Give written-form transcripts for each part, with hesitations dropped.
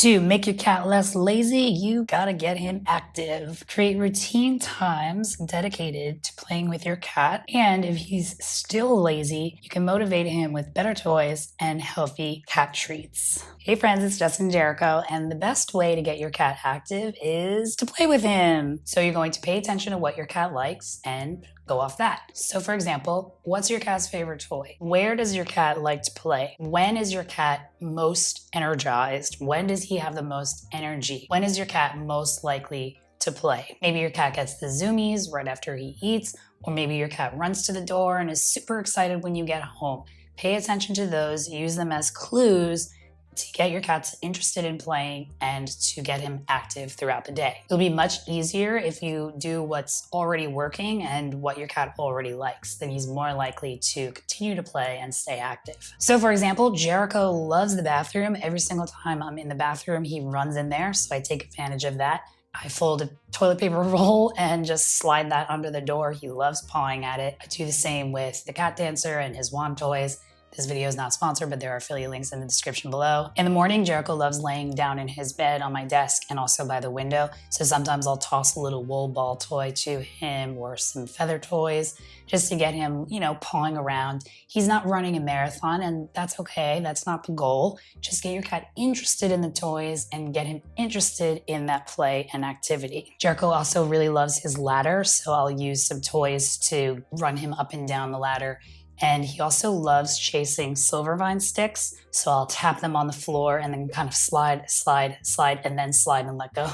To make your cat less lazy, you gotta get him active. Create routine times dedicated to playing with your cat. And if he's still lazy, you can motivate him with better toys and healthy cat treats. Hey friends, it's Jess Jericho, and the best way to get your cat active is to play with him. So you're going to pay attention to what your cat likes and go off that. So for example, what's your cat's favorite toy? Where does your cat like to play? When is your cat most energized? When does he have the most energy? When is your cat most likely to play? Maybe your cat gets the zoomies right after he eats, or maybe your cat runs to the door and is super excited when you get home. Pay attention to those, use them as clues to get your cat interested in playing and to get him active throughout the day. It'll be much easier if you do what's already working and what your cat already likes. Then he's more likely to continue to play and stay active. So for example, Jericho loves the bathroom. Every single time I'm in the bathroom, he runs in there, so I take advantage of that. I fold a toilet paper roll and just slide that under the door. He loves pawing at it. I do the same with the cat dancer and his wand toys. This video is not sponsored, but there are affiliate links in the description below. In the morning, Jericho loves laying down in his bed on my desk and also by the window. So sometimes I'll toss a little wool ball toy to him or some feather toys just to get him, pawing around. He's not running a marathon, and that's okay. That's not the goal. Just get your cat interested in the toys and get him interested in that play and activity. Jericho also really loves his ladder, so I'll use some toys to run him up and down the ladder. And he also loves chasing silver vine sticks, so I'll tap them on the floor and then kind of slide, and then slide and let go,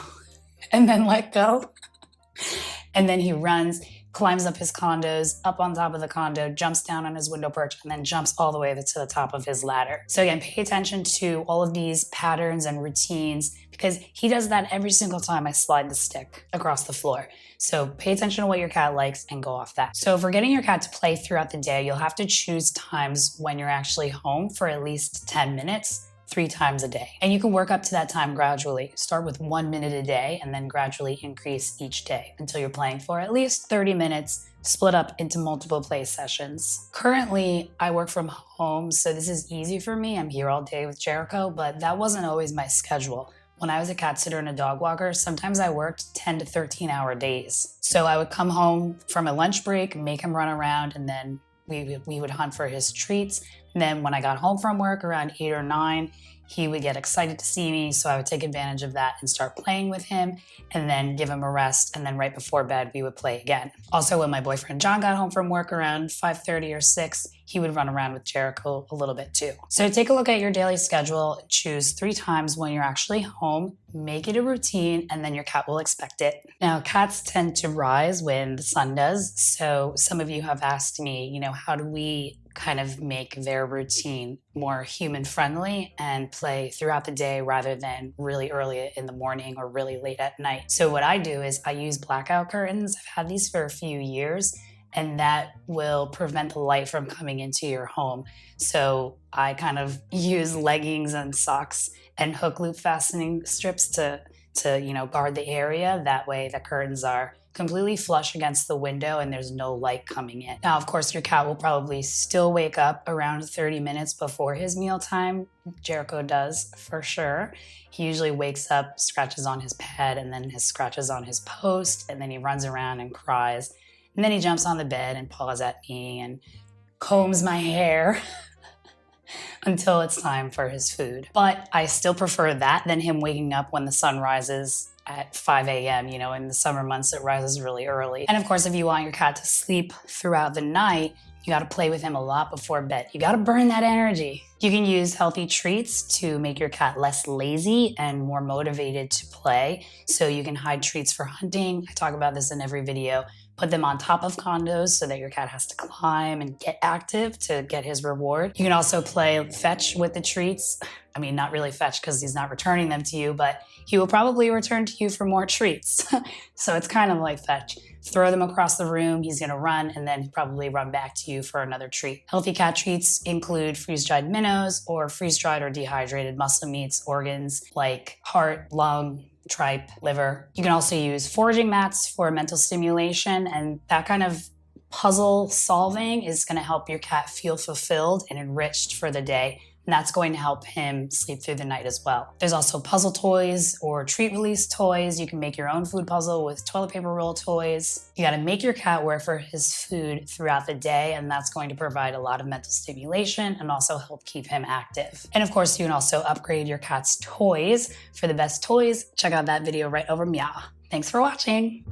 and then let go. And then he runs, climbs up his condos, up on top of the condo, jumps down on his window perch, and then jumps all the way to the top of his ladder. So again, pay attention to all of these patterns and routines because he does that every single time I slide the stick across the floor. So pay attention to what your cat likes and go off that. So for getting your cat to play throughout the day, you'll have to choose times when you're actually home for at least 10 minutes. 3 times a day. And you can work up to that time gradually. Start with 1 minute a day and then gradually increase each day until you're playing for at least 30 minutes, split up into multiple play sessions. Currently, I work from home, so this is easy for me. I'm here all day with Jericho, but that wasn't always my schedule. When I was a cat sitter and a dog walker, sometimes I worked 10 to 13 hour days. So I would come home from a lunch break, make him run around, and then we would hunt for his treats. And then when I got home from work around 8 or 9, he would get excited to see me, so I would take advantage of that and start playing with him and then give him a rest, and then right before bed we would play again. Also, when my boyfriend John got home from work around 5:30 or 6, he would run around with Jericho a little bit too. So take a look at your daily schedule, choose 3 times when you're actually home, make it a routine, and then your cat will expect it. Now, cats tend to rise when the sun does, so some of you have asked me, how do we kind of make their routine more human friendly and play throughout the day rather than really early in the morning or really late at night. So what I do is I use blackout curtains. I've had these for a few years, and that will prevent the light from coming into your home. So I kind of use leggings and socks and hook loop fastening strips to guard the area. That way the curtains are completely flush against the window and there's no light coming in. Now, of course, your cat will probably still wake up around 30 minutes before his mealtime. Jericho does, for sure. He usually wakes up, scratches on his pad, and then scratches on his post, and then he runs around and cries. And then he jumps on the bed and paws at me and combs my hair until it's time for his food. But I still prefer that than him waking up when the sun rises at 5 a.m. In the summer months, it rises really early. And of course, if you want your cat to sleep throughout the night, you gotta play with him a lot before bed. You gotta burn that energy. You can use healthy treats to make your cat less lazy and more motivated to play. So you can hide treats for hunting. I talk about this in every video. Put them on top of condos so that your cat has to climb and get active to get his reward. You can also play fetch with the treats. I mean, not really fetch because he's not returning them to you, but he will probably return to you for more treats. So it's kind of like fetch. Throw them across the room, he's gonna run, and then probably run back to you for another treat. Healthy cat treats include freeze-dried minnows or freeze-dried or dehydrated muscle meats, organs like heart, lung, tripe, liver. You can also use foraging mats for mental stimulation, and that kind of puzzle solving is going to help your cat feel fulfilled and enriched for the day and that's going to help him sleep through the night as well. There's also puzzle toys or treat release toys. You can make your own food puzzle with toilet paper roll toys. You gotta make your cat work for his food throughout the day, and that's going to provide a lot of mental stimulation and also help keep him active. And of course, you can also upgrade your cat's toys. For the best toys, check out that video right over meow. Thanks for watching.